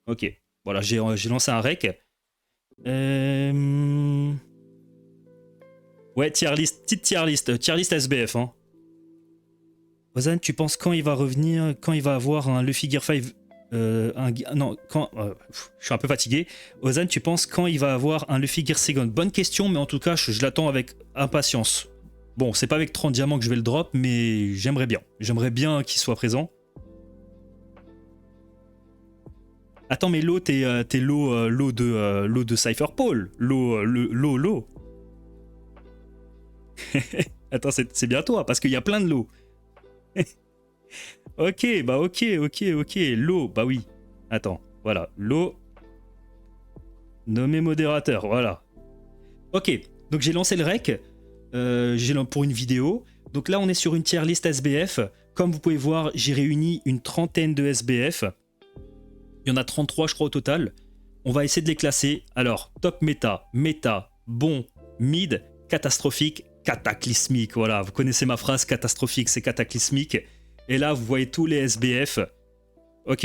Ok. Voilà, j'ai lancé un rec. Euh... Ouais, tier list, petite tier list SBF. Hein. Ozan, tu penses quand il va revenir, quand il va avoir un Luffy Gear 5 non, quand. Je suis un peu fatigué. Ozan, tu penses quand il va avoir un Luffy Gear Second? Bonne question, mais en tout cas, je l'attends avec impatience. Bon, c'est pas avec 30 diamants que je vais le drop, mais j'aimerais bien. J'aimerais bien qu'il soit présent. Attends, mais l'eau, t'es l'eau de Cypher Paul. L'eau. Attends, c'est bien toi, parce qu'il y a plein de l'eau. Ok, bah ok. L'eau, bah oui. Attends, voilà. L'eau. Nommé modérateur, voilà. Ok, donc j'ai lancé le rec pour une vidéo. Donc là, on est sur une tier list SBF. Comme vous pouvez voir, j'ai réuni une trentaine de SBF. Il y en a 33, je crois, au total. On va essayer de les classer. Alors, top méta, bon, mid, catastrophique, cataclysmique. Voilà, vous connaissez ma phrase, catastrophique, c'est cataclysmique. Et là, vous voyez tous les SBF. Ok,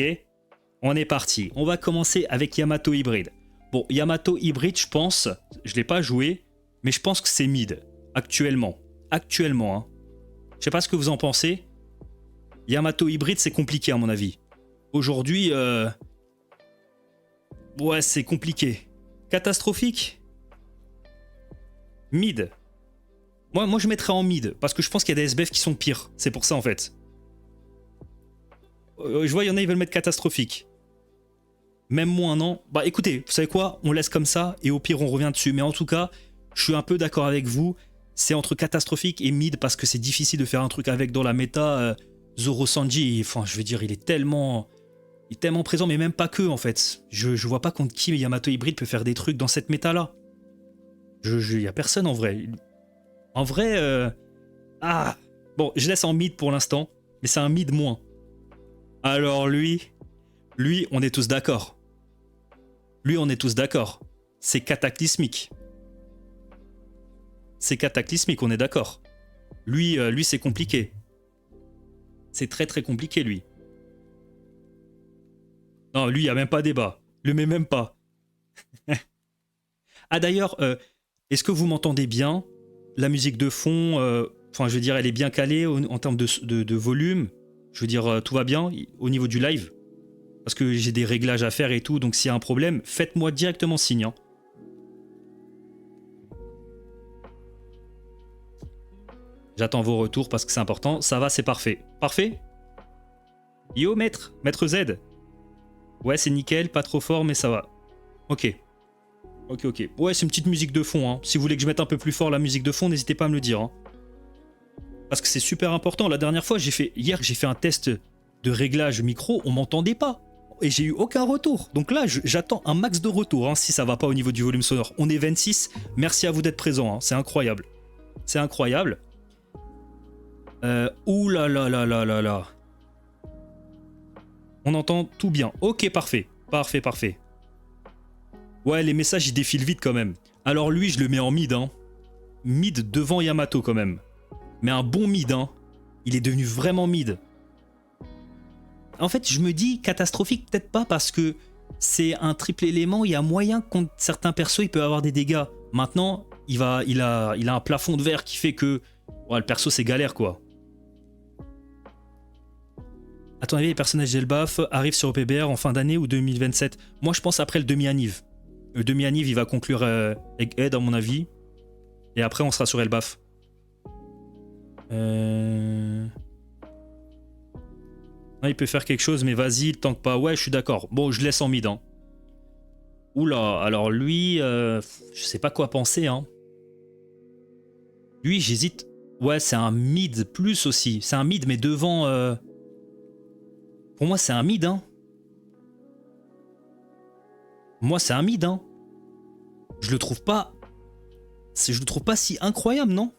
on est parti. On va commencer avec Yamato Hybride. Bon, Yamato Hybride, je pense, je ne l'ai pas joué, mais je pense que c'est mid, actuellement. Actuellement, hein. Je sais pas ce que vous en pensez. Yamato Hybride, c'est compliqué à mon avis. Aujourd'hui, ouais, c'est compliqué. Catastrophique. Mid. Moi, je mettrais en mid, parce que je pense qu'il y a des SBF qui sont pires. C'est pour ça, en fait. Je vois, il y en a, ils veulent mettre catastrophique. Même moins, non. Bah écoutez, vous savez quoi? On laisse comme ça, et au pire, on revient dessus. Mais en tout cas, je suis un peu d'accord avec vous. C'est entre catastrophique et mid, parce que c'est difficile de faire un truc avec dans la méta. Zoro Sanji, enfin, je veux dire, il est tellement présent, mais même pas que, en fait. Je vois pas contre qui Yamato Hybride peut faire des trucs dans cette méta-là. Y a personne, en vrai. En vrai, ah, bon, je laisse en mid pour l'instant, mais c'est un mid moins. Alors lui, on est tous d'accord. Lui, on est tous d'accord. C'est cataclysmique. C'est cataclysmique, on est d'accord. Lui, c'est compliqué. C'est très très compliqué, lui. Non, lui, il n'y a même pas débat. Le met même pas. Ah d'ailleurs, est-ce que vous m'entendez bien? La musique de fond, enfin je veux dire, elle est bien calée en termes de volume. Je veux dire, tout va bien au niveau du live. Parce que j'ai des réglages à faire et tout, donc s'il y a un problème, faites-moi directement signe. Hein. J'attends vos retours parce que c'est important. Ça va, c'est parfait. Parfait? Yo, maître Z. Ouais, c'est nickel, pas trop fort, mais ça va. Ok. Ouais, c'est une petite musique de fond. Hein. Si vous voulez que je mette un peu plus fort la musique de fond, n'hésitez pas à me le dire. Hein. Parce que c'est super important. La dernière fois, hier, j'ai fait un test de réglage micro, on m'entendait pas. Et j'ai eu aucun retour. Donc là, j'attends un max de retour, hein, si ça va pas au niveau du volume sonore. On est 26, merci à vous d'être présents, hein, c'est incroyable. C'est incroyable. Ouh là là là là là là. On entend tout bien. Ok, parfait. Parfait. Ouais, les messages, ils défilent vite quand même. Alors lui, je le mets en mid, hein. Mid devant Yamato quand même. Mais un bon mid, hein. Il est devenu vraiment mid. En fait, je me dis catastrophique, peut-être pas, parce que c'est un triple élément. Il y a moyen contre certains persos, il peut avoir des dégâts. Maintenant, il a un plafond de verre qui fait que ouais, le perso, c'est galère, quoi. À ton avis, les personnages d'Elbaf arrivent sur PBR en fin d'année ou 2027? Moi, je pense après le demi-anniv. Le demi-anniv, il va conclure Egghead, à mon avis. Et après, on sera sur Elbaf. Ah, il peut faire quelque chose, mais vas-y, il tank pas. Ouais, je suis d'accord. Bon, je laisse en mid. Hein. Oula, alors lui, je sais pas quoi penser. Hein. Lui, j'hésite. Ouais, c'est un mid plus aussi. C'est un mid, mais devant... Pour moi, c'est un mid. Hein. Moi, c'est un mid. Hein. Je le trouve pas... Je le trouve pas si incroyable, non?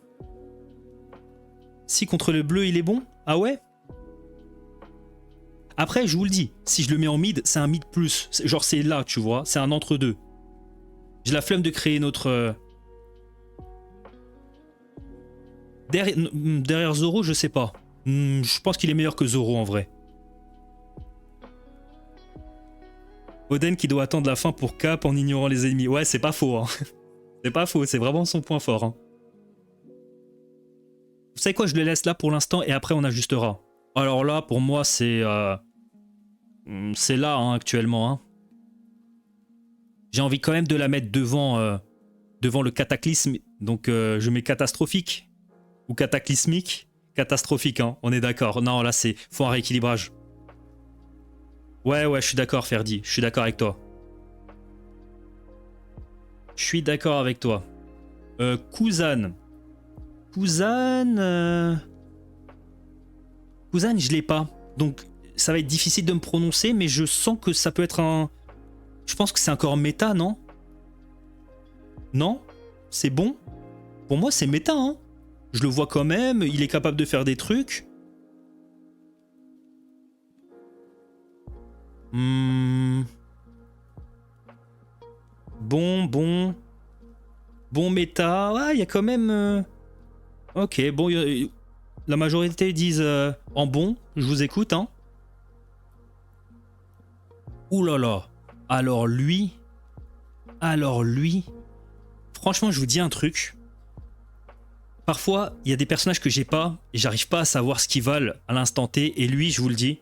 Si contre le bleu, il est bon? Ah ouais? Après, je vous le dis, si je le mets en mid, c'est un mid plus. Genre, c'est là, tu vois. C'est un entre-deux. J'ai la flemme de créer notre... Derrière Zoro, je sais pas. Je pense qu'il est meilleur que Zoro, en vrai. Oden qui doit attendre la fin pour cap en ignorant les ennemis. Ouais, c'est pas faux. Hein. C'est pas faux, c'est vraiment son point fort. Hein. Vous savez quoi, je le laisse là pour l'instant et après on ajustera. Alors là, pour moi, c'est là hein, actuellement. Hein. J'ai envie quand même de la mettre devant, devant le cataclysme. Donc je mets catastrophique ou cataclysmique. Catastrophique, hein, on est d'accord. Non, là, c'est faut un rééquilibrage. Ouais, je suis d'accord, Ferdi. Je suis d'accord avec toi. Je suis d'accord avec toi. Kuzan. Kuzan, je l'ai pas. Donc, ça va être difficile de me prononcer, mais je sens que ça peut être un... Je pense que c'est encore méta, non? Non? C'est bon? Pour moi, c'est méta, hein. Je le vois quand même, il est capable de faire des trucs. Bon méta. Ah, il y a quand même... Ok, bon, la majorité disent en bon, je vous écoute, hein. Ouh là là. Alors lui... Franchement, je vous dis un truc. Parfois, il y a des personnages que j'ai pas et j'arrive pas à savoir ce qu'ils valent à l'instant T. Et lui, je vous le dis,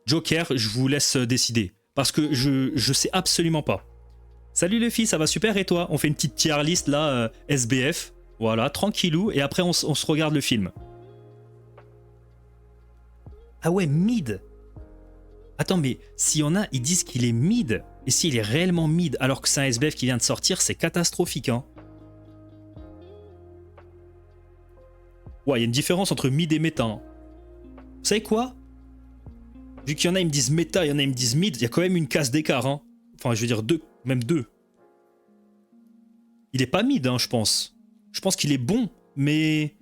Joker, je vous laisse décider. Parce que je sais absolument pas. Salut les filles, ça va super et toi? On fait une petite tier list là, SBF. Voilà, tranquillou. Et après, on se regarde le film. Ah ouais, mid. Attends, mais s'il y en a, ils disent qu'il est mid. Et s'il est réellement mid alors que c'est un SBF qui vient de sortir, c'est catastrophique, hein. Ouais, il y a une différence entre mid et méta. Hein. Vous savez quoi? Vu qu'il y en a, ils me disent méta, il y en a, ils me disent mid, il y a quand même une casse d'écart. Hein. Enfin, je veux dire deux, même deux. Il est pas mid, hein, je pense. Je pense qu'il est bon, mais...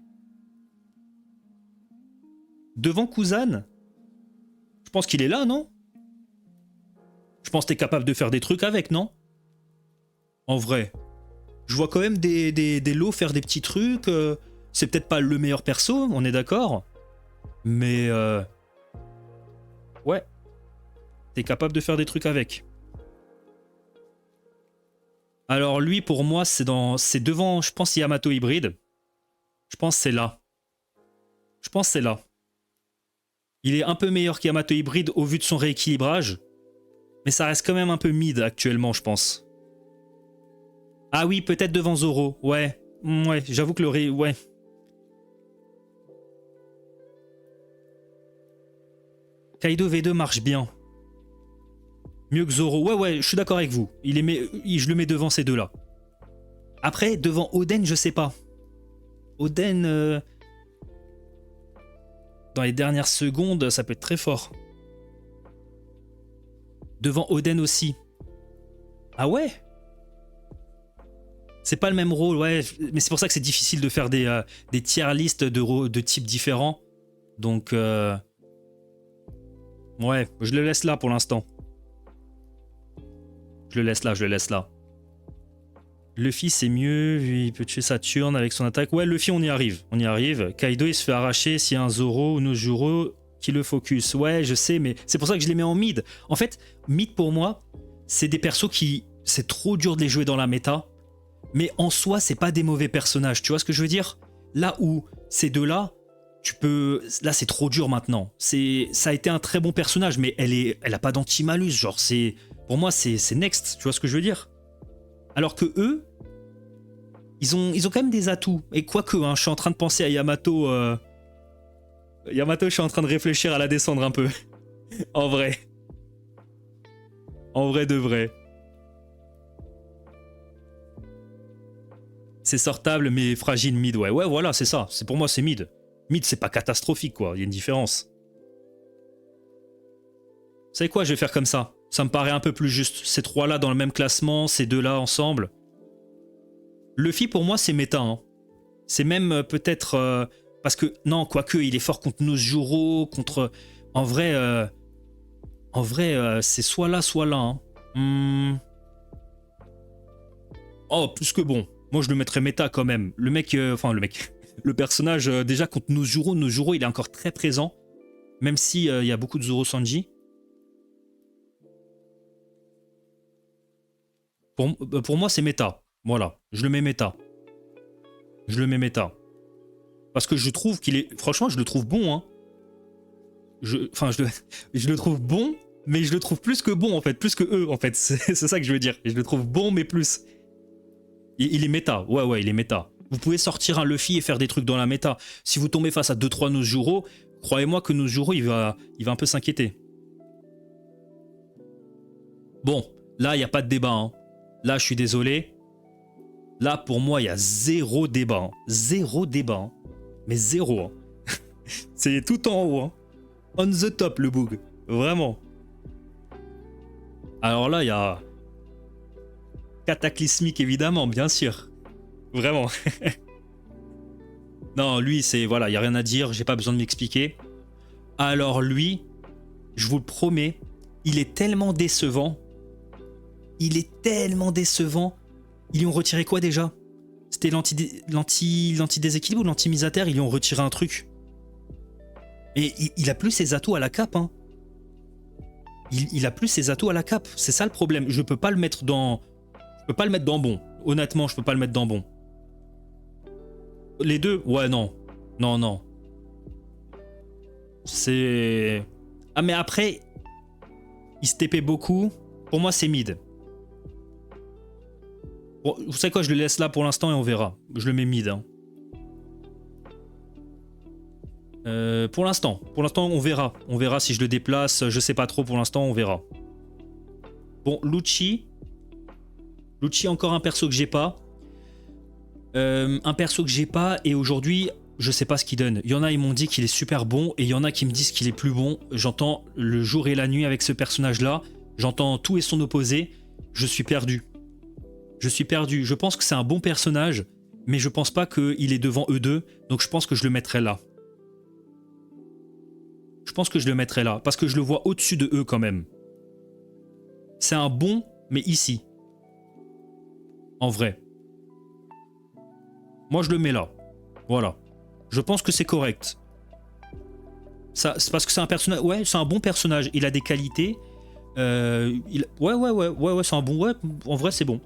Devant Kuzan, je pense qu'il est là, non? Je pense que t'es capable de faire des trucs avec, non? En vrai. Je vois quand même des lots faire des petits trucs. C'est peut-être pas le meilleur perso, on est d'accord. Mais... Ouais. T'es capable de faire des trucs avec. Alors lui, pour moi, c'est devant, je pense, Yamato hybride. Je pense que c'est là. Je pense que c'est là. Il est un peu meilleur qu'Yamato hybride au vu de son rééquilibrage. Mais ça reste quand même un peu mid actuellement, je pense. Ah oui, peut-être devant Zoro. Ouais. Ouais, j'avoue que le ouais. Kaido V2 marche bien. Mieux que Zoro. Ouais, je suis d'accord avec vous. Je le mets devant ces deux-là. Après, devant Oden, je sais pas. Oden... Dans les dernières secondes, ça peut être très fort. Devant Oden aussi. Ah ouais? C'est pas le même rôle, ouais. Mais c'est pour ça que c'est difficile de faire des tier lists de types différents. Donc... Ouais, je le laisse là pour l'instant. Je le laisse là. Luffy c'est mieux, il peut tuer Saturne avec son attaque. Ouais, Luffy on y arrive. Kaido il se fait arracher s'il y a un Zoro ou Nojuro qui le focus. Ouais, je sais, mais c'est pour ça que je les mets en mid. En fait, mid pour moi, c'est des persos qui... C'est trop dur de les jouer dans la méta. Mais en soi, c'est pas des mauvais personnages. Tu vois ce que je veux dire? Là où ces deux-là, tu peux... Là, c'est trop dur maintenant. Ça a été un très bon personnage, mais elle a pas d'anti-malus. Genre, c'est... Pour moi, c'est next. Tu vois ce que je veux dire? Alors que eux, ils ont quand même des atouts. Et quoique, hein, je suis en train de penser à Yamato. Yamato, je suis en train de réfléchir à la descendre un peu. En vrai. En vrai de vrai. C'est sortable, mais fragile mid. Ouais, voilà, c'est ça. Pour moi, c'est mid. Mid, c'est pas catastrophique, quoi. Il y a une différence. Vous savez quoi, je vais faire comme ça. Ça me paraît un peu plus juste. Ces trois-là dans le même classement, ces deux-là ensemble. Luffy, pour moi, c'est méta. Hein. C'est même peut-être... parce que, non, quoique, il est fort contre Nojuro, contre... En vrai, c'est soit là, soit là. Hein. Oh, plus que bon. Moi, je le mettrais méta quand même. Le mec... le personnage, déjà, contre Nojuro, il est encore très présent. Même si il y a beaucoup de Zoro Sanji. Pour moi, c'est méta. Voilà, je le mets méta. Je le mets méta. Parce que je trouve qu'il est... Franchement, je le trouve bon, hein. Enfin, je le trouve bon, mais je le trouve plus que bon, en fait. Plus que eux, en fait. C'est ça que je veux dire. Je le trouve bon, mais plus. Il est méta. Ouais, il est méta. Vous pouvez sortir un Luffy et faire des trucs dans la méta. Si vous tombez face à 2-3 Nozjuro, croyez-moi que Nozjuro, il va un peu s'inquiéter. Bon, là, il n'y a pas de débat, hein. Là, je suis désolé. Là, pour moi, il y a zéro débat. Hein. Zéro débat. Hein. Mais zéro. Hein. C'est tout en haut. Hein. On the top, le bug. Vraiment. Alors là, il y a... Cataclysmique, évidemment, bien sûr. Vraiment. Non, lui, c'est... Voilà, il n'y a rien à dire. J'ai pas besoin de m'expliquer. Alors lui, je vous le promets, il est tellement décevant. Il est tellement décevant. Ils lui ont retiré quoi déjà? C'était l'anti-déséquilibre ou l'anti-mise à terre? Ils lui ont retiré un truc. Et il a plus ses atouts à la cape. Hein. Il a plus ses atouts à la cape. C'est ça le problème. Je peux pas le mettre dans... Je peux pas le mettre dans bon. Honnêtement, je peux pas le mettre dans bon. Les deux? Ouais, non. Non. C'est... Ah, mais après, il se TP beaucoup. Pour moi, c'est mid. Bon, vous savez quoi, je le laisse là pour l'instant et on verra. Je le mets mid. Hein. Pour l'instant, on verra. On verra si je le déplace. Je sais pas trop pour l'instant, on verra. Bon, Lucci. Lucci, encore un perso que j'ai pas. Un perso que j'ai pas et aujourd'hui, je sais pas ce qu'il donne. Il y en a, ils m'ont dit qu'il est super bon et il y en a qui me disent qu'il est plus bon. J'entends le jour et la nuit avec ce personnage-là. J'entends tout et son opposé. Je suis perdu. Je pense que c'est un bon personnage, mais je pense pas qu'il est devant eux deux, donc je pense que je le mettrai là. Parce que je le vois au-dessus de eux quand même. C'est un bon, mais ici. En vrai. Moi, je le mets là. Voilà. Je pense que c'est correct. C'est parce que c'est un personnage... Ouais, c'est un bon personnage. Il a des qualités. Ouais, c'est un bon... Ouais, en vrai, c'est bon.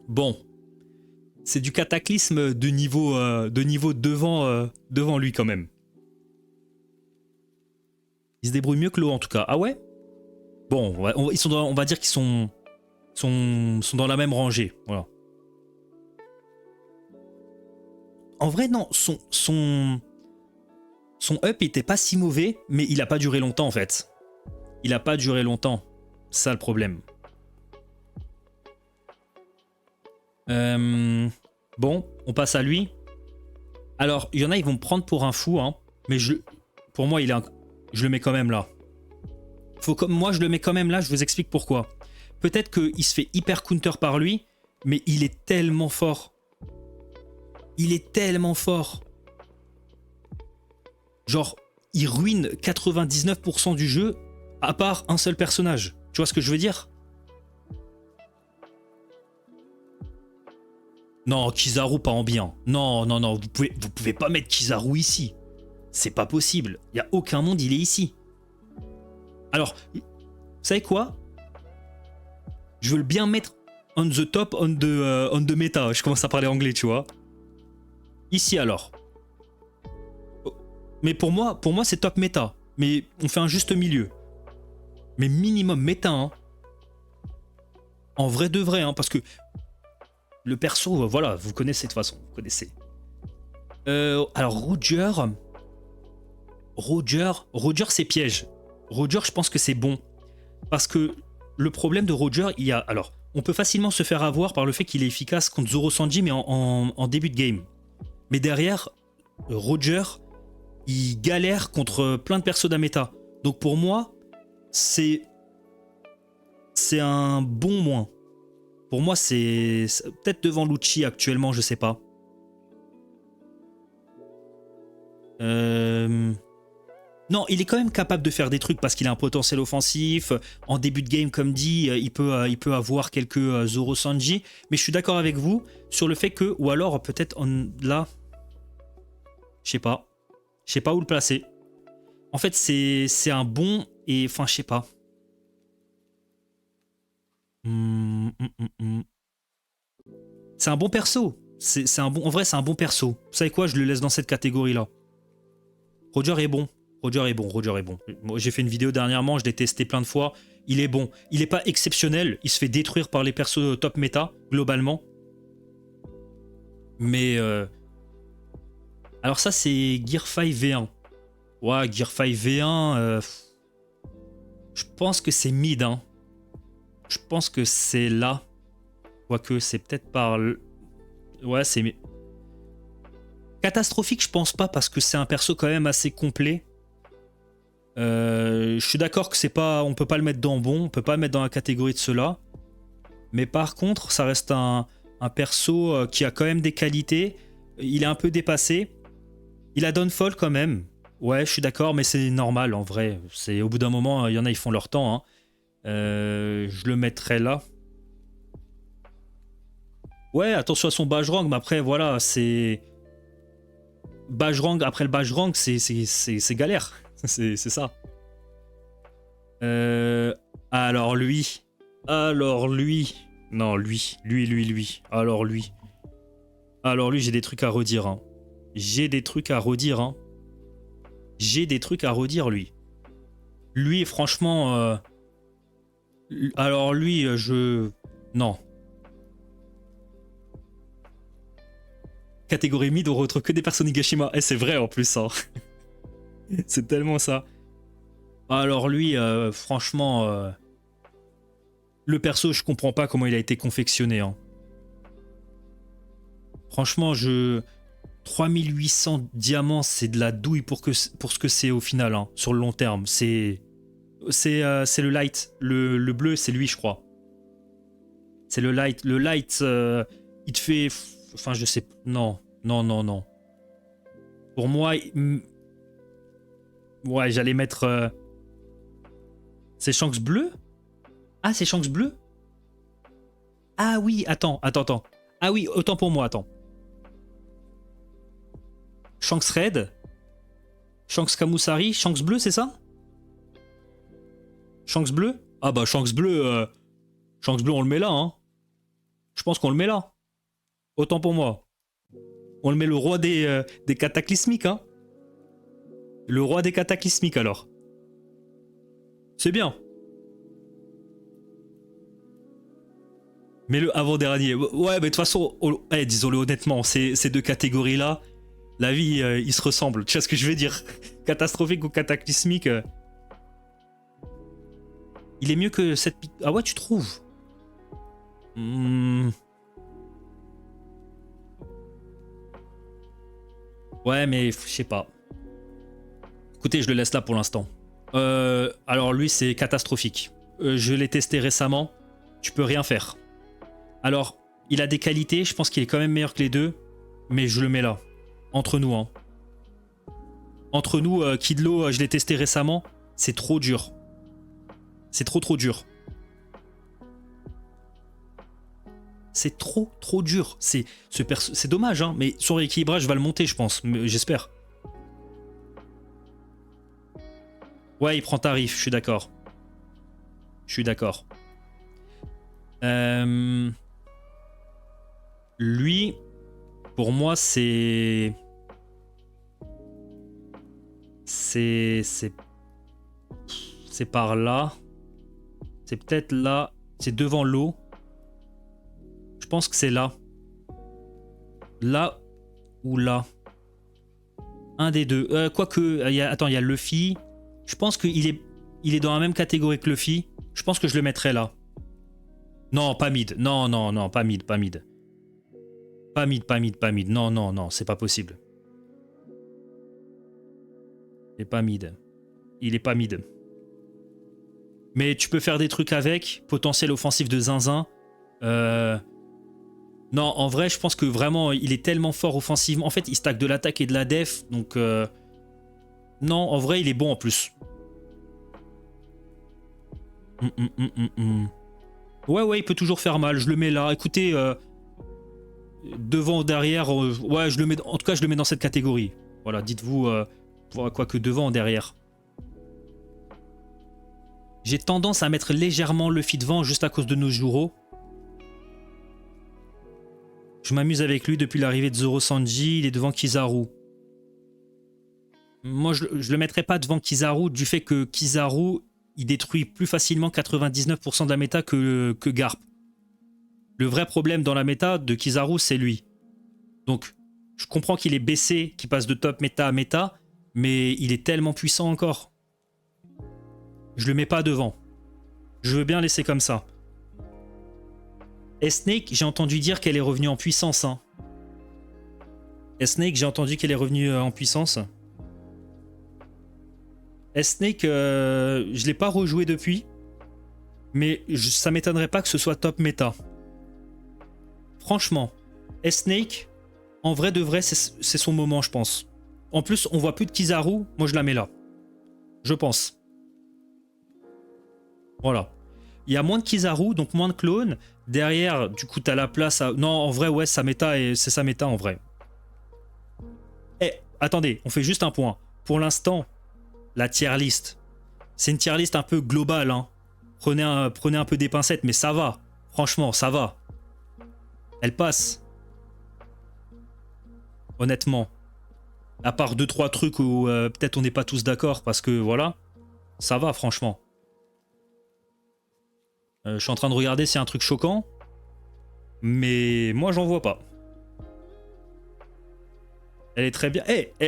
Bon, c'est du cataclysme de niveau devant lui quand même. Il se débrouille mieux que l'eau en tout cas. Ah ouais? Bon, on va dire qu'ils sont dans la même rangée. Voilà. En vrai, non, son up était pas si mauvais, mais il a pas duré longtemps en fait. Il a pas duré longtemps. C'est ça le problème. Bon, on passe à lui. Alors, il y en a, ils vont me prendre pour un fou, hein, mais pour moi, je le mets quand même là. Moi, je le mets quand même là, je vous explique pourquoi. Peut-être qu'il se fait hyper counter par lui, mais il est tellement fort. Il est tellement fort. Genre, il ruine 99% du jeu, à part un seul personnage. Tu vois ce que je veux dire? Non, Kizaru pas en bien. Non, vous pouvez pas mettre Kizaru ici. C'est pas possible. Il y a aucun monde, il est ici. Alors, vous savez quoi? Je veux le bien mettre on the top, on the meta. Je commence à parler anglais, tu vois. Ici alors. Mais pour moi c'est top méta. Mais on fait un juste milieu. Mais minimum méta, hein. En vrai de vrai, hein, parce que le perso, voilà, vous connaissez de toute façon, vous connaissez. Alors Roger, c'est piège. Roger, je pense que c'est bon. Parce que le problème de Roger, il y a... Alors, on peut facilement se faire avoir par le fait qu'il est efficace contre Zoro Sanji, mais en début de game. Mais derrière, Roger, il galère contre plein de persos d'Ameta. Donc pour moi, c'est un bon moins. Pour moi, c'est peut-être devant Lucci actuellement, je sais pas. Non, il est quand même capable de faire des trucs parce qu'il a un potentiel offensif. En début de game, comme dit, il peut avoir quelques Zoro Sanji. Mais je suis d'accord avec vous sur le fait que, ou alors peut-être là, je sais pas où le placer. En fait, c'est un bon et, enfin, je sais pas. C'est un bon perso. C'est un bon, en vrai, c'est un bon perso. Vous savez quoi, je le laisse dans cette catégorie-là. Roger est bon. Roger est bon. Roger est bon. Moi, j'ai fait une vidéo dernièrement, je l'ai testé plein de fois. Il est bon. Il n'est pas exceptionnel. Il se fait détruire par les persos top méta, globalement. Mais... Alors ça, c'est Gear 5 V1. Ouais, Gear 5 V1... Je pense que c'est mid. Hein. Je pense que c'est là. Quoique, c'est peut-être par... Ouais, c'est... Catastrophique, je pense pas, parce que c'est un perso quand même assez complet. Je suis d'accord que c'est pas, on peut pas le mettre dans bon, on peut pas le mettre dans la catégorie de ceux-là. Mais par contre, ça reste un perso qui a quand même des qualités. Il est un peu dépassé. Il a Downfall quand même. Ouais, je suis d'accord, mais c'est normal en vrai. C'est au bout d'un moment, il y en a, ils font leur temps. Hein. Je le mettrai là. Ouais, attention à son Bajrang, mais après, voilà, c'est... Bajrang, après le Bajrang, c'est galère. C'est ça. Alors lui. Alors lui. Non, lui. Lui. Alors lui. Alors lui, j'ai des trucs à redire. Hein. J'ai des trucs à redire. Hein. J'ai des trucs à redire, lui. Lui, franchement... Alors lui, je... Non. Catégorie mid, on retrouve que des personnes Higashima. Et c'est vrai en plus. Hein. C'est tellement ça. Alors lui, franchement... le perso, je comprends pas comment il a été confectionné. Hein. Franchement, 3800 diamants, c'est de la douille pour ce que c'est au final, hein, sur le long terme. C'est le light. Le bleu, c'est lui, je crois. C'est le light. Le light, il te fait... Enfin, je sais... Non. Pour moi... Ouais, j'allais mettre... C'est Shanks bleu? Ah, c'est Shanks bleu? Ah oui, attends. Ah oui, autant pour moi, attends. Shanks red, Shanks Kamusari, Shanks bleu, c'est ça? Shanks bleu? Ah bah Shanks bleu, on le met là, hein. Je pense qu'on le met là. Autant pour moi. On le met le roi des cataclysmiques, hein. Le roi des cataclysmiques, alors. C'est bien. Mais le avant-dernier... Ouais, mais de toute façon, disons-le honnêtement, ces deux catégories-là, la vie, ils se ressemblent. Tu vois ce que je veux dire? Catastrophique ou cataclysmique. Il est mieux que cette... Ah ouais, tu trouves? Ouais, mais je sais pas. Écoutez, je le laisse là pour l'instant. Alors lui, c'est catastrophique. Je l'ai testé récemment. Tu peux rien faire. Alors, il a des qualités. Je pense qu'il est quand même meilleur que les deux. Mais je le mets là. Entre nous, hein. Entre nous, Kidlo, je l'ai testé récemment. C'est trop dur. C'est trop dur. C'est trop dur. C'est dommage, hein. Mais son rééquilibrage va le monter, je pense. J'espère. Ouais, il prend tarif, je suis d'accord. Lui, pour moi, c'est par là. C'est peut-être là. C'est devant l'eau. Je pense que c'est là. Là ou là. Un des deux. Quoique, attends, il y a Luffy. Je pense qu'il est dans la même catégorie que Luffy. Je pense que je le mettrais là. Non, pas mid. Non, pas mid. Pas mid. Non, c'est pas possible. Il est pas mid. Mais tu peux faire des trucs avec. Potentiel offensif de zinzin. Non, en vrai, je pense que vraiment, il est tellement fort offensivement. En fait, il stack de l'attaque et de la def. Donc, non, en vrai, il est bon en plus. Ouais, il peut toujours faire mal. Je le mets là. Écoutez, devant ou derrière, ouais, je le mets. En tout cas, je le mets dans cette catégorie. Voilà, dites-vous, quoi que devant ou derrière. J'ai tendance à mettre légèrement Luffy devant juste à cause de Nojuro. Je m'amuse avec lui depuis l'arrivée de Zoro Sanji, il est devant Kizaru. Moi, je le mettrais pas devant Kizaru du fait que Kizaru, il détruit plus facilement 99% de la méta que Garp. Le vrai problème dans la méta de Kizaru, c'est lui. Donc, je comprends qu'il est baissé, qu'il passe de top méta à méta, mais il est tellement puissant encore. Je le mets pas devant. Je veux bien laisser comme ça. S-Snake, j'ai entendu dire qu'elle est revenue en puissance. Hein. S-Snake, j'ai entendu qu'elle est revenue en puissance. S-Snake, je l'ai pas rejoué depuis, mais ça m'étonnerait pas que ce soit top méta. Franchement, S-Snake, en vrai de vrai, c'est son moment, je pense. En plus, on voit plus de Kizaru, moi je la mets là. Je pense. Voilà. Il y a moins de Kizaru, donc moins de clones. Derrière, du coup, t'as la place à... Non, en vrai, ouais, sa méta, c'est sa méta en vrai. Eh, attendez, on fait juste un point. Pour l'instant, la tier list, c'est une tier list un peu globale. Hein. Prenez un peu des pincettes, mais ça va. Franchement, ça va. Elle passe. Honnêtement. À part 2-3 trucs où peut-être on n'est pas tous d'accord, parce que voilà, ça va, franchement. Je suis en train de regarder s'il y a un truc choquant, mais moi j'en vois pas. Elle est très bien.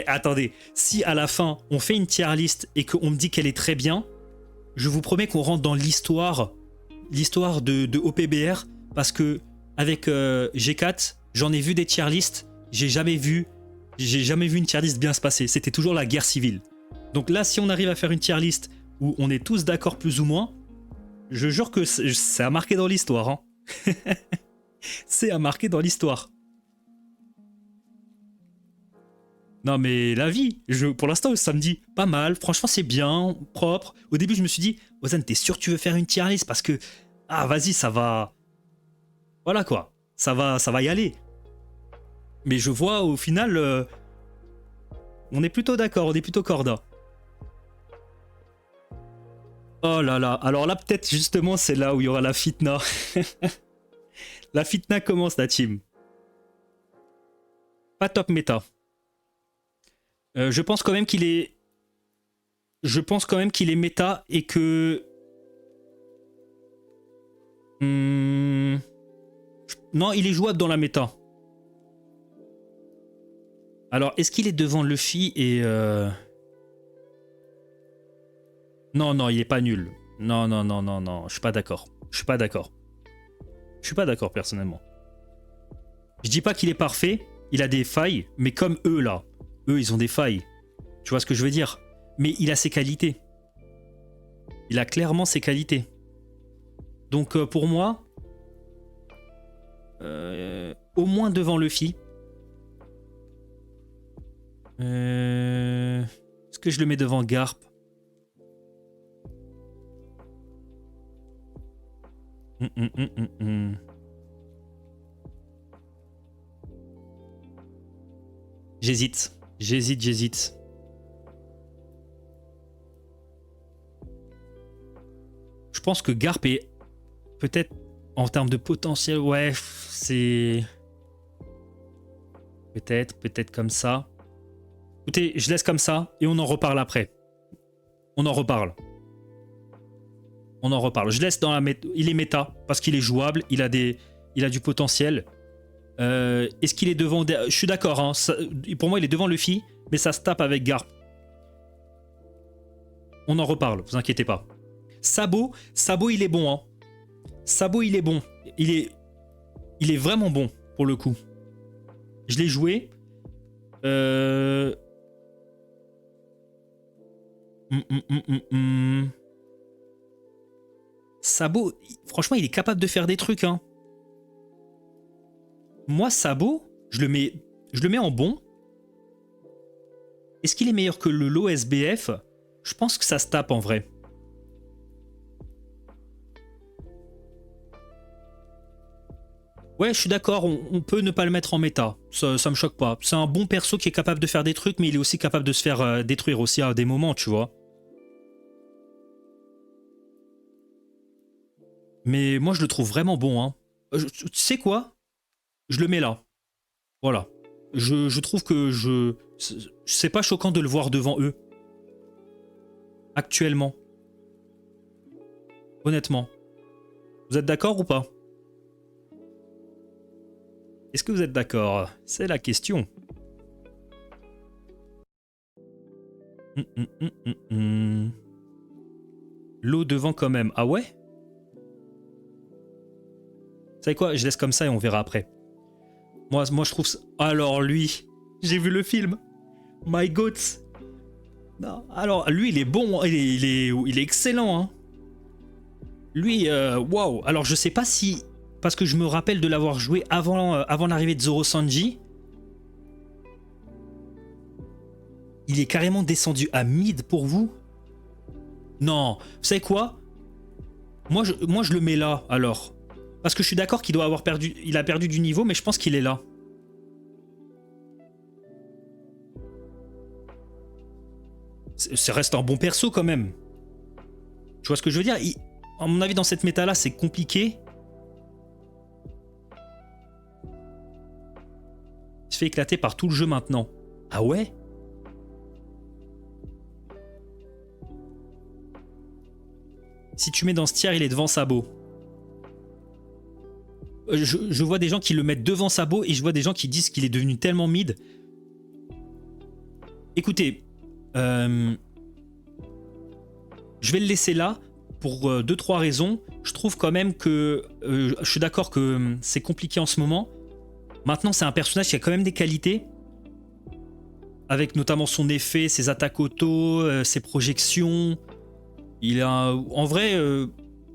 Attendez, si à la fin on fait une tier list et qu'on me dit qu'elle est très bien, je vous promets qu'on rentre dans l'histoire de OPBR, parce que avec G4, j'en ai vu des tier lists, j'ai jamais vu une tier list bien se passer. C'était toujours la guerre civile. Donc là, si on arrive à faire une tier list où on est tous d'accord plus ou moins, je jure que c'est à marquer dans l'histoire. Hein. C'est à marquer dans l'histoire. Non mais la vie, pour l'instant ça me dit pas mal, franchement c'est bien, propre. Au début je me suis dit, Ozan t'es sûr que tu veux faire une tier list parce que, ah vas-y ça va... Voilà quoi, ça va y aller. Mais je vois au final, on est plutôt d'accord, on est plutôt corda. Oh là là, alors là peut-être justement c'est là où il y aura la fitna. La fitna commence la team. Pas top méta. Je pense quand même qu'il est... Je pense quand même qu'il est méta et que... Non, il est jouable dans la méta. Alors, est-ce qu'il est devant Luffy et... Non, non, il est pas nul. Non, non, non, non, non, je suis pas d'accord. Je suis pas d'accord. Je suis pas d'accord, personnellement. Je dis pas qu'il est parfait, il a des failles, mais comme eux, là. Eux, ils ont des failles. Tu vois ce que je veux dire? Mais il a ses qualités. Il a clairement ses qualités. Donc, pour moi... au moins devant Luffy. Est-ce que je le mets devant Garp? J'hésite. J'hésite. Je pense que Garp est peut-être en termes de potentiel, ouais, c'est... Peut-être comme ça. Écoutez, je laisse comme ça et on en reparle après. On en reparle. Je laisse dans la méta. Il est méta parce qu'il est jouable, il a du potentiel. Est-ce qu'il est devant... Je suis d'accord, hein, pour moi il est devant Luffy, mais ça se tape avec Garp. On en reparle, vous inquiétez pas. Sabo il est bon. Hein. Sabo il est bon. Il est vraiment bon pour le coup. Je l'ai joué. Sabo, franchement, il est capable de faire des trucs. Hein. Moi, Sabo, je le mets en bon. Est-ce qu'il est meilleur que le lot SBF? Je pense que ça se tape en vrai. Ouais, je suis d'accord, on peut ne pas le mettre en méta. Ça me choque pas. C'est un bon perso qui est capable de faire des trucs, mais il est aussi capable de se faire détruire aussi à des moments, tu vois. Mais moi, je le trouve vraiment bon. Hein. Tu sais quoi? Je le mets là. Voilà. Je trouve que c'est pas choquant de le voir devant eux. Actuellement. Honnêtement. Vous êtes d'accord ou pas? Est-ce que vous êtes d'accord? C'est la question. L'eau devant quand même. Ah ouais? Vous savez quoi? Je laisse comme ça et on verra après. Moi je trouve ça... Alors lui, j'ai vu le film. My Goats. Non. Alors lui, il est bon, il est excellent. Hein. Lui, waouh. Alors je sais pas si... Parce que je me rappelle de l'avoir joué avant l'arrivée de Zoro Sanji. Il est carrément descendu à mid pour vous? Non. Vous savez quoi? Moi je le mets là, alors. Parce que je suis d'accord qu'il doit avoir perdu... Il a perdu du niveau, mais je pense qu'il est là. Ça reste un bon perso quand même. Tu vois ce que je veux dire? À mon avis, dans cette méta-là, c'est compliqué. Il se fait éclater par tout le jeu maintenant. Ah ouais? Si tu mets dans ce tiers, il est devant Sabo. Je vois des gens qui le mettent devant Sabo et je vois des gens qui disent qu'il est devenu tellement mid. Écoutez, je vais le laisser là pour 2-3 raisons. Je trouve quand même que... je suis d'accord que c'est compliqué en ce moment. Maintenant, c'est un personnage qui a quand même des qualités. Avec notamment son effet, ses attaques auto, ses projections. Il a... En vrai,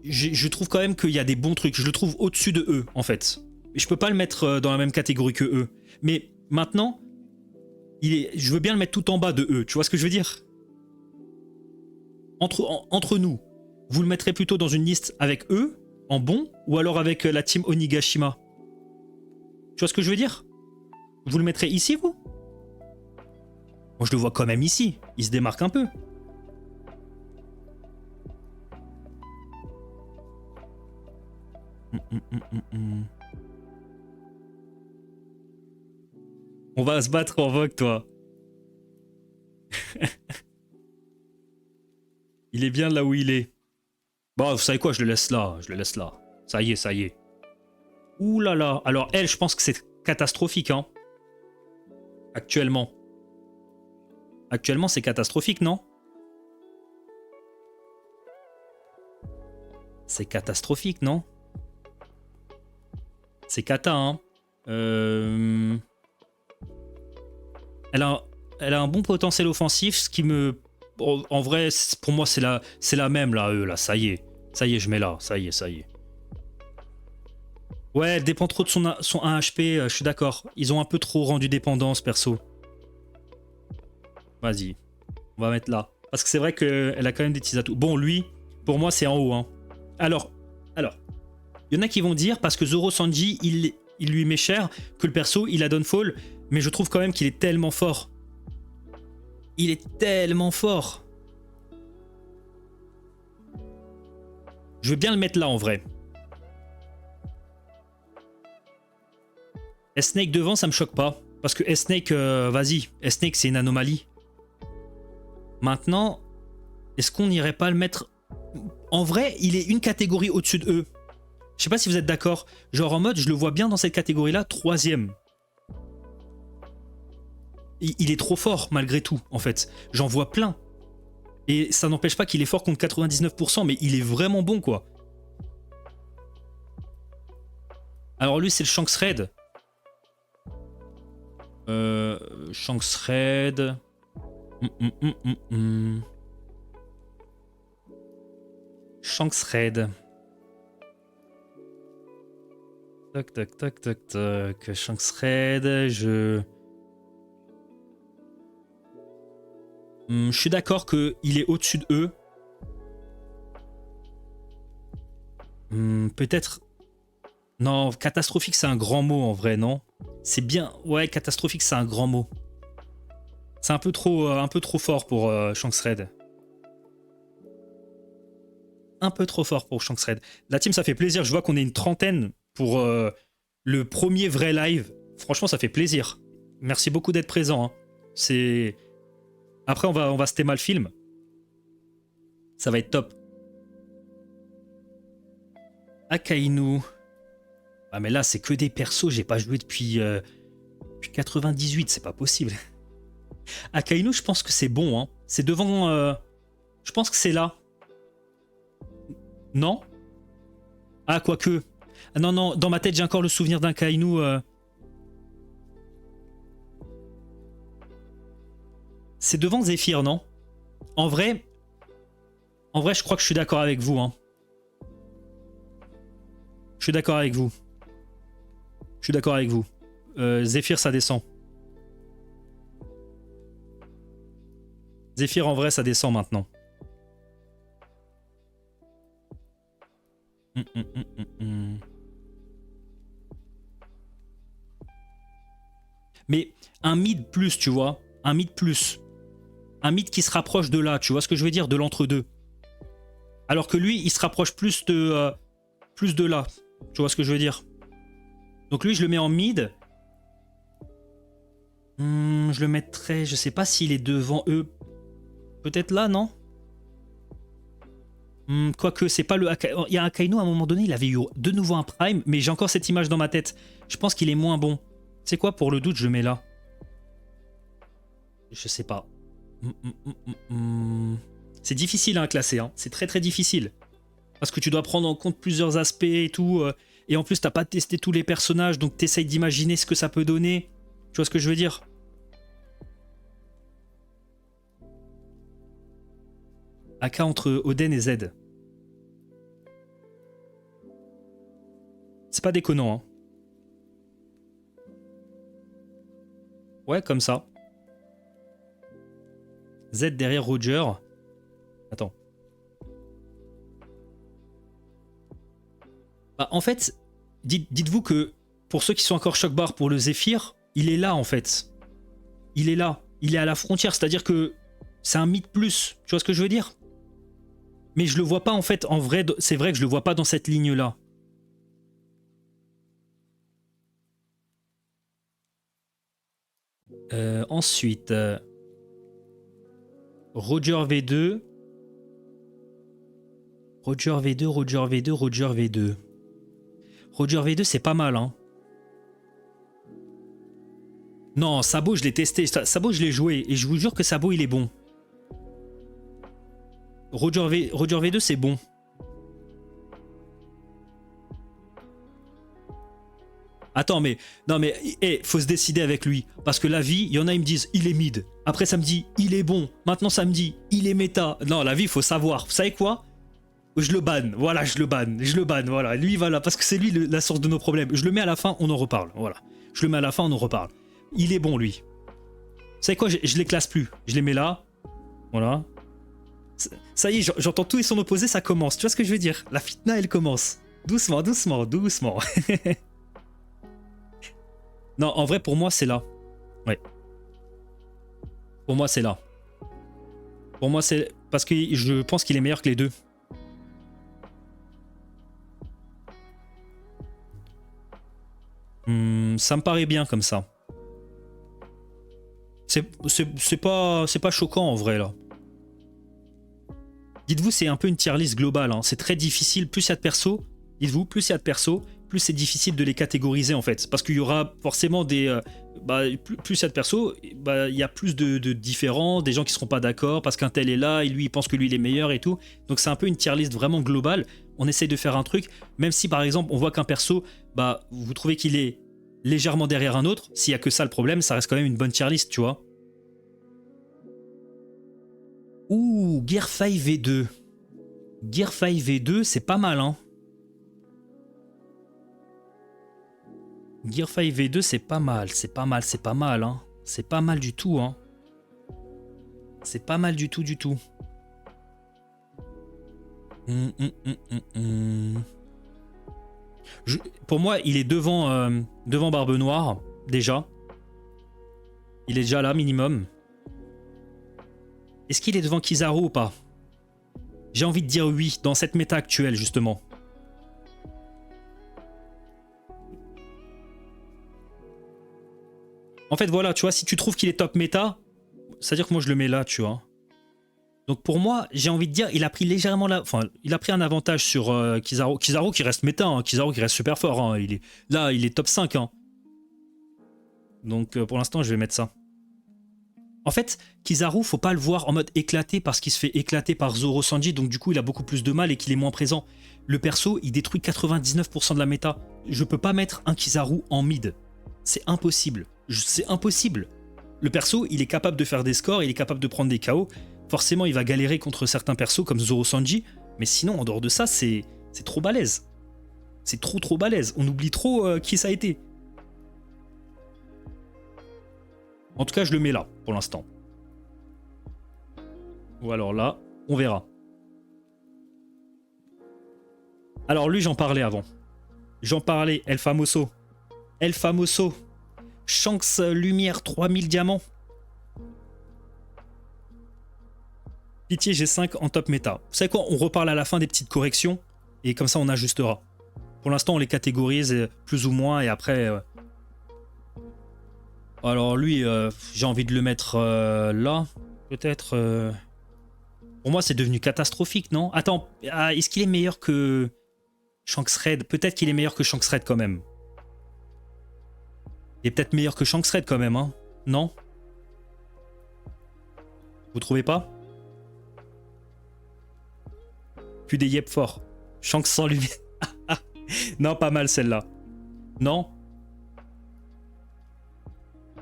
je trouve quand même qu'il y a des bons trucs. Je le trouve au-dessus de eux, en fait. Je peux pas le mettre dans la même catégorie que eux. Mais maintenant, je veux bien le mettre tout en bas de eux. Tu vois ce que je veux dire? Entre nous, vous le mettrez plutôt dans une liste avec eux, en bon, ou alors avec la team Onigashima? Tu vois ce que je veux dire? Vous le mettrez ici, vous? Moi, je le vois quand même ici. Il se démarque un peu. On va se battre en vogue, toi. Il est bien là où il est. Bon, vous savez quoi, je le laisse là. Je le laisse là. Ça y est, ça y est. Ouh là là. Alors, elle, je pense que c'est catastrophique, hein. Actuellement. Actuellement, c'est catastrophique, non? C'est catastrophique, non? C'est cata, hein. Elle a un bon potentiel offensif, ce qui me... En vrai, pour moi, c'est la même, là, eux, là. Ça y est. Ça y est, je mets là. Ça y est, ça y est. Ouais, elle dépend trop de son 1 HP, je suis d'accord. Ils ont un peu trop rendu dépendant, ce perso. Vas-y. On va mettre là. Parce que c'est vrai qu'elle a quand même des petits atouts. Bon, lui, pour moi, c'est en haut, hein. Alors, il y en a qui vont dire, parce que Zoro Sanji, il lui met cher, que le perso, il a downfall, mais je trouve quand même qu'il est tellement fort. Il est tellement fort. Je veux bien le mettre là, en vrai. S-Snake devant, ça me choque pas. Parce que S-Snake, vas-y, S-Snake, c'est une anomalie. Maintenant, est-ce qu'on n'irait pas le mettre... En vrai, il est une catégorie au-dessus de eux. Je sais pas si vous êtes d'accord. Genre en mode, je le vois bien dans cette catégorie-là, 3e. Il est trop fort, malgré tout, en fait. J'en vois plein. Et ça n'empêche pas qu'il est fort contre 99%, mais il est vraiment bon, quoi. Alors lui, c'est le Shanks Red. Shanks Red... Shanks Red. Toc, toc, toc, toc, toc. Shanks Red, je suis d'accord qu'il est au-dessus de eux. Peut-être... Non, catastrophique, c'est un grand mot, en vrai, non? C'est bien... Ouais, catastrophique, c'est un grand mot. C'est un peu trop fort pour Shanks Red. Un peu trop fort pour Shanks Red. La team, ça fait plaisir. Je vois qu'on est une trentaine pour le premier vrai live. franchement, ça fait plaisir. Merci beaucoup d'être présent. Hein. C'est... Après, on va se théma le film. Ça va être top. Akainu. Ah, mais là, c'est que des persos. J'ai pas joué depuis 98. C'est pas possible. Akainu, je pense que c'est bon. Hein. C'est devant... Je pense que c'est là. Non? Ah, quoique. Ah, non, non. Dans ma tête, j'ai encore le souvenir d'un Kainu... C'est devant Zephyr, non? En vrai, je crois que je suis d'accord avec vous. Hein. Je suis d'accord avec vous. Je suis d'accord avec vous. Zephyr, ça descend. Zephyr, en vrai, ça descend maintenant. Mais un mid plus, tu vois. Un mid plus. Un mid qui se rapproche de là, tu vois ce que je veux dire, de l'entre-deux. Alors que lui, il se rapproche plus de là. Tu vois ce que je veux dire. Donc lui, je le mets en mid. Je le mettrais, je sais pas s'il est devant eux. Peut-être là, non? Quoique, c'est pas le... Il y a Akainu, à un moment donné, il avait eu de nouveau un prime, mais j'ai encore cette image dans ma tête. Je pense qu'il est moins bon. C'est quoi, pour le doute, je le mets là. Je sais pas. C'est difficile à classer, hein. C'est très très difficile. Parce que tu dois prendre en compte plusieurs aspects et tout. Et en plus, t'as pas testé tous les personnages, donc t'essayes d'imaginer ce que ça peut donner. Tu vois ce que je veux dire? AK entre Oden et Z. C'est pas déconnant, hein. Ouais, comme ça. Z derrière Roger. Attends. Bah, en fait, dites-vous que pour ceux qui sont encore choc bar pour le Zephyr, il est là en fait. Il est là. Il est à la frontière, c'est-à-dire que c'est un mythe plus. Tu vois ce que je veux dire? Mais je le vois pas en fait, en vrai, c'est vrai que je le vois pas dans cette ligne-là. Ensuite, Roger V2. Roger V2, Roger V2, Roger V2. Roger V2, c'est pas mal, hein. Non, Sabo, je l'ai testé. Sabo, je l'ai joué. Et je vous jure que Sabo, il est bon. Roger V2, c'est bon. Attends, mais... Non, mais... faut se décider avec lui. Parce que la vie, il y en a, ils me disent, il est mid. Après, ça me dit, il est bon. Maintenant, ça me dit, il est méta. Non, la vie, il faut savoir. Vous savez quoi? Je le banne. Voilà, je le banne. Voilà. Lui, voilà. Parce que c'est lui la source de nos problèmes. Je le mets à la fin, on en reparle. Voilà. Je le mets à la fin, on en reparle. Il est bon, lui. Vous savez quoi? Je les classe plus. Je les mets là. Voilà. Ça y est, j'entends tout et son opposé, ça commence. Tu vois ce que je veux dire? La fitna, elle commence. Doucement, doucement, doucement. Non, en vrai, pour moi, c'est là. Ouais. Pour moi, c'est là. Pour moi, c'est... Parce que je pense qu'il est meilleur que les deux. Ça me paraît bien comme ça. C'est pas choquant en vrai là. Dites-vous, c'est un peu une tier list globale. Hein. C'est très difficile. Plus il y a de persos, dites-vous, plus il y a de persos, plus c'est difficile de les catégoriser en fait. Parce qu'il y aura forcément des... plus il y a de persos, il y a plus de différents, des gens qui seront pas d'accord parce qu'un tel est là et lui il pense que lui il est meilleur et tout. Donc c'est un peu une tier list vraiment globale. On essaye de faire un truc, même si par exemple on voit qu'un perso, vous trouvez qu'il est légèrement derrière un autre, s'il y a que ça le problème, ça reste quand même une bonne tier list, tu vois. Ouh, Gear 5 V2. Gear 5 V2, c'est pas mal, hein. Gear 5 V2, c'est pas mal, c'est pas mal, c'est pas mal, hein. C'est pas mal du tout, hein. C'est pas mal du tout, du tout. Pour moi, il est devant Barbe Noire, déjà. Il est déjà là, minimum. Est-ce qu'il est devant Kizaru ou pas? J'ai envie de dire oui, dans cette méta actuelle, justement. En fait, voilà, tu vois, si tu trouves qu'il est top méta, c'est-à-dire que moi je le mets là, tu vois. Donc pour moi, j'ai envie de dire, il a pris légèrement enfin, il a pris un avantage sur Kizaru. Kizaru qui reste méta, hein. Kizaru qui reste super fort. Hein. Là, il est top 5. Hein. Donc pour l'instant, je vais mettre ça. En fait, Kizaru, faut pas le voir en mode éclaté parce qu'il se fait éclater par Zoro Sanji, donc du coup, il a beaucoup plus de mal et qu'il est moins présent. Le perso, il détruit 99% de la méta. Je peux pas mettre un Kizaru en mid. C'est impossible. C'est impossible. Le perso, il est capable de faire des scores, il est capable de prendre des KO. Forcément, il va galérer contre certains persos comme Zoro Sanji, mais sinon, en dehors de ça, c'est trop balèze. C'est trop balèze. On oublie trop qui ça a été. En tout cas, je le mets là, pour l'instant. Ou alors là, on verra. Alors lui, j'en parlais avant. J'en parlais, El Famoso. El Famoso. Shanks Lumière 3000 diamants. Pitié G5 en top méta. Vous savez quoi, on reparle à la fin des petites corrections et comme ça on ajustera. Pour l'instant on les catégorise plus ou moins et après... Alors lui, j'ai envie de le mettre là, peut-être... Pour moi c'est devenu catastrophique, non? Attends, est-ce qu'il est meilleur que Shanks Red? Peut-être qu'il est meilleur que Shanks Red quand même. Il est peut-être meilleur que Shanks Red quand même, hein? Non? Vous trouvez pas? Plus des yep forts. Shanks sans lumière. Non, pas mal celle-là. Non?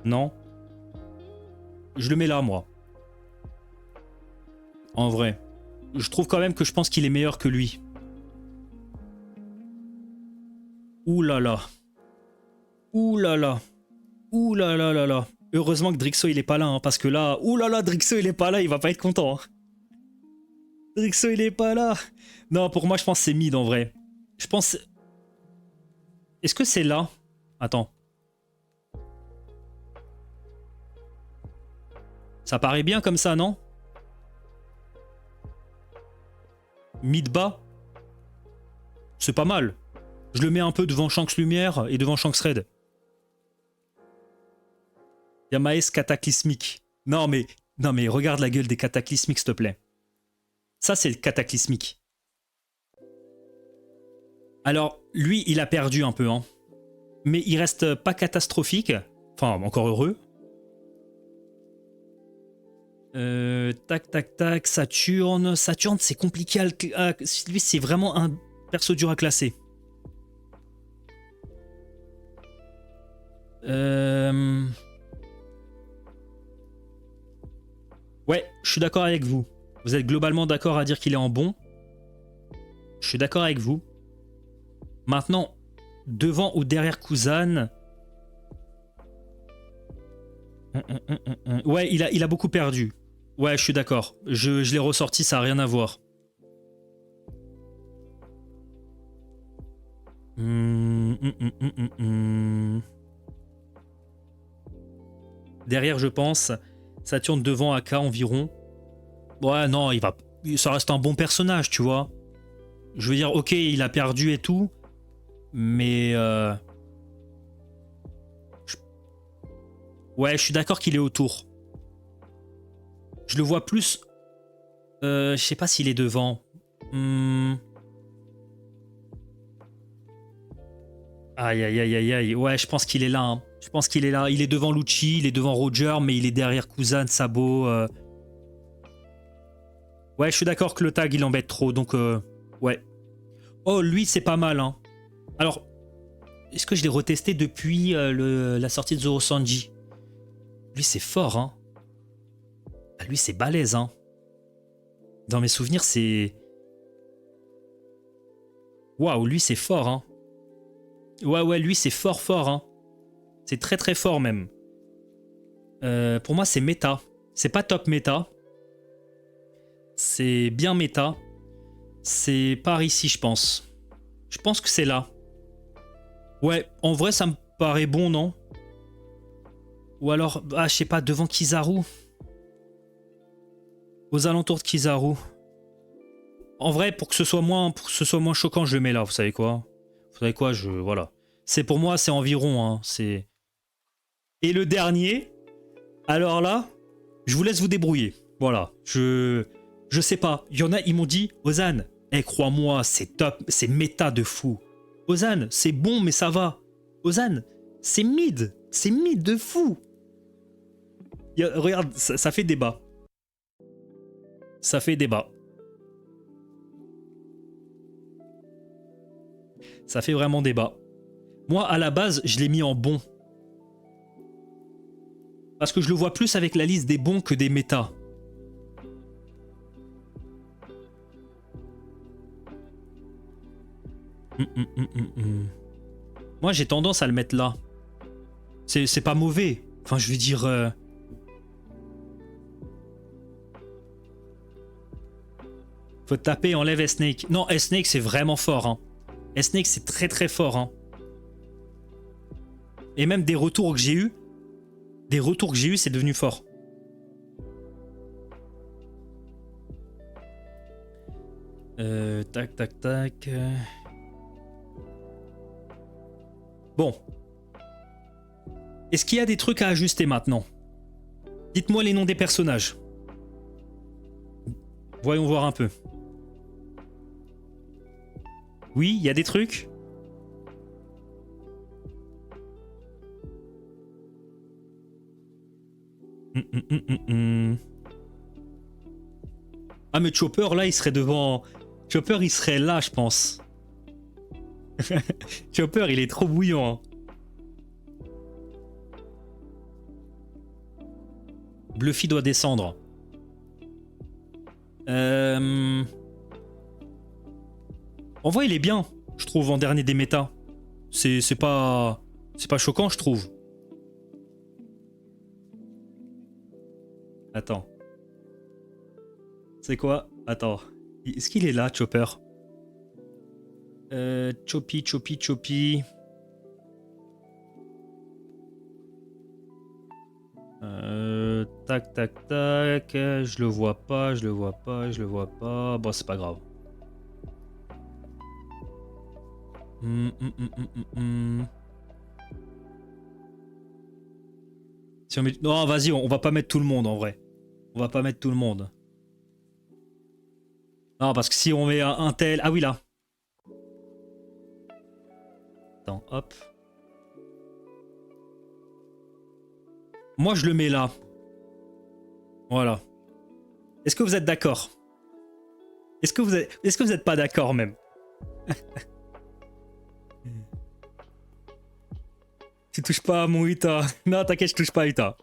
Non? Je le mets là, moi. En vrai. Je trouve quand même que je pense qu'il est meilleur que lui. Ouh là là. Ouh là là. Ouh là là là là. Heureusement que Drixo il est pas là, hein, parce que là... Ouh là là, Drixo il est pas là, il va pas être content. Hein. Drixo il est pas là. Non, pour moi je pense que c'est mid en vrai. Je pense... Est-ce que c'est là? Attends. Ça paraît bien comme ça, non? Mid bas? C'est pas mal. Je le mets un peu devant Shanks Lumière et devant Shanks Red. Yamaes cataclysmique. Non mais regarde la gueule des cataclysmiques s'il te plaît. Ça c'est le cataclysmique. Alors lui il a perdu un peu hein. Mais il reste pas catastrophique. Enfin encore heureux. Tac tac tac Saturne. Saturne c'est compliqué à... Lui c'est vraiment un perso dur à classer. Ouais, je suis d'accord avec vous. Vous êtes globalement d'accord à dire qu'il est en bon. Je suis d'accord avec vous. Maintenant, devant ou derrière Kuzan... Ouais, il a beaucoup perdu. Ouais, je suis d'accord. Je l'ai ressorti, ça n'a rien à voir. Derrière, je pense... Saturne devant AK environ. Ouais, non, ça reste un bon personnage, tu vois. Je veux dire, ok, il a perdu et tout, mais... Ouais, je suis d'accord qu'il est autour. Je le vois plus... je sais pas s'il est devant. Aïe, aïe, aïe, aïe, aïe. Ouais, je pense qu'il est là. Hein. Je pense qu'il est là. Il est devant Lucci, il est devant Roger, mais il est derrière Kuzan, Sabo. Ouais, je suis d'accord que le tag, il embête trop, donc... Ouais. Oh, lui, c'est pas mal, hein. Alors, est-ce que je l'ai retesté depuis la sortie de Zoro Sanji? Lui, c'est fort, hein. Ah, lui, c'est balèze, hein. Dans mes souvenirs, c'est... Waouh, lui, c'est fort, hein. Ouais, lui, c'est fort, hein. C'est très, très fort, même. Pour moi, c'est méta. C'est pas top méta. C'est bien méta. C'est par ici, je pense. Je pense que c'est là. Ouais, en vrai, ça me paraît bon, non? Ou alors, je sais pas, devant Kizaru. Aux alentours de Kizaru. En vrai, pour que ce soit moins choquant, je le mets là, vous savez quoi? Vous savez quoi, voilà. C'est pour moi, c'est environ, hein, c'est... Et le dernier, alors là, je vous laisse vous débrouiller. Voilà, je sais pas. Il y en a, ils m'ont dit, Ozan, crois-moi, c'est top, c'est méta de fou. Ozan, c'est bon, mais ça va. Ozan, c'est mid de fou. Regarde, ça fait débat. Ça fait débat. Ça fait vraiment débat. Moi, à la base, je l'ai mis en bon. Parce que je le vois plus avec la liste des bons que des méta. Moi, j'ai tendance à le mettre là. C'est pas mauvais. Enfin, je veux dire... Faut taper, enlève S-Snake. Non, S-Snake, c'est vraiment fort. Hein. S-Snake, c'est très très fort. Hein. Et même des retours que j'ai eu, c'est devenu fort. Tac, tac, tac. Bon. Est-ce qu'il y a des trucs à ajuster maintenant? Dites-moi les noms des personnages. Voyons voir un peu. Oui, il y a des trucs. Ah mais Chopper là il serait devant... Chopper il serait là je pense. Chopper il est trop bouillant. Hein. Bluffy doit descendre. En vrai il est bien, je trouve, en dernier des méta. C'est pas choquant je trouve. Attends. C'est quoi? Attends. Est-ce qu'il est là, Chopper? Choppy. Tac. Je le vois pas. Bon, c'est pas grave. Si on met... Non, vas-y, on va pas mettre tout le monde en vrai. On va pas mettre tout le monde. Non, parce que si on met un tel... Ah oui, là. Attends, hop. Moi, je le mets là. Voilà. Est-ce que vous êtes d'accord? Est-ce que vous êtes pas d'accord même? Tu touches pas à mon Uta. Non, t'inquiète, je touche pas à Uta.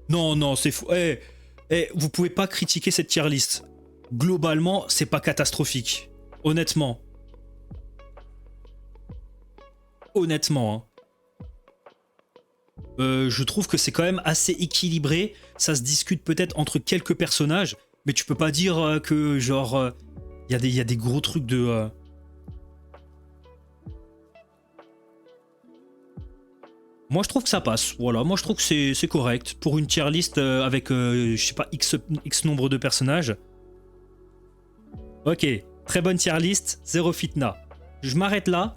Non, c'est fou. Vous pouvez pas critiquer cette tier list. Globalement, c'est pas catastrophique. Honnêtement. Hein. Je trouve que c'est quand même assez équilibré. Ça se discute peut-être entre quelques personnages, mais tu peux pas dire que genre y a des gros trucs de... Moi je trouve que ça passe, voilà, moi je trouve que c'est correct pour une tier list avec, je sais pas, X nombre de personnages. Ok, très bonne tier list, zéro fitna. Je m'arrête là,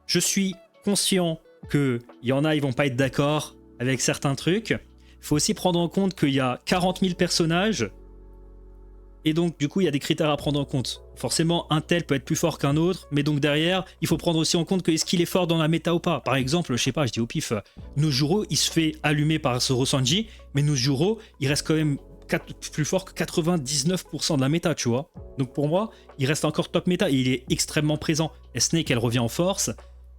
je suis conscient qu'il y en a, ils vont pas être d'accord avec certains trucs. Il faut aussi prendre en compte qu'il y a 40 000 personnages, et donc du coup il y a des critères à prendre en compte. Forcément un tel peut être plus fort qu'un autre, mais donc derrière il faut prendre aussi en compte que est-ce qu'il est fort dans la méta ou pas. Par exemple, je sais pas, je dis au pif, Nojuro il se fait allumer par Zoro Sanji, mais Nojuro il reste quand même plus fort que 99% de la méta, tu vois. Donc pour moi il reste encore top méta et il est extrêmement présent. Snake elle revient en force,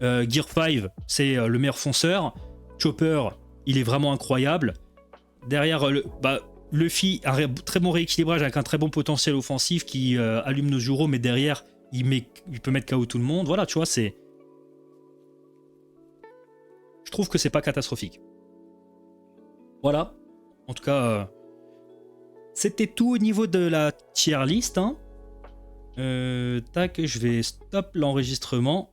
Gear 5 c'est le meilleur fonceur, Chopper il est vraiment incroyable. Derrière Luffy a un très bon rééquilibrage avec un très bon potentiel offensif qui allume Nojuro, mais derrière il peut mettre KO tout le monde. Voilà, tu vois, c'est... Je trouve que c'est pas catastrophique. Voilà. En tout cas, c'était tout au niveau de la tier list. Hein. Tac, je vais stop l'enregistrement.